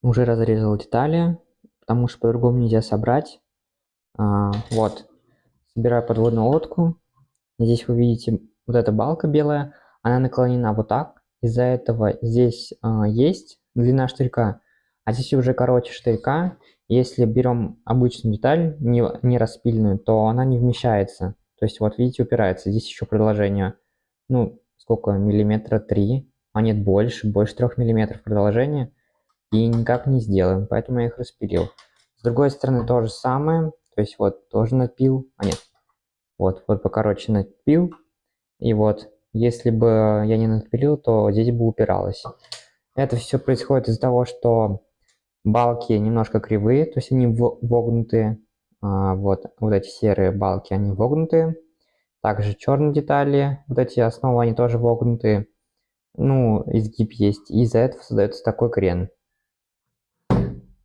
Уже разрезал детали, потому что по-другому нельзя собрать. Вот, собираю подводную лодку. Здесь вы видите вот эта балка белая, она наклонена вот так. Из-за этого здесь есть длина штырька, а здесь уже короче штырька. Если берем обычную деталь, не распильную, то она не вмещается. То есть вот видите, упирается. Здесь еще продолжение, ну, сколько, миллиметра 3, а нет, больше 3 миллиметров продолжения. И никак не сделаем, поэтому я их распилил. С другой стороны то же самое, то есть вот тоже напил, нет, вот покороче напил, и вот, если бы я не напилил, то здесь бы упиралось. Это все происходит из-за того, что балки немножко кривые, то есть они вогнутые, вот эти серые балки, они вогнутые. Также черные детали, вот эти основы, они тоже вогнутые. Ну, изгиб есть, и из-за этого создается такой крен.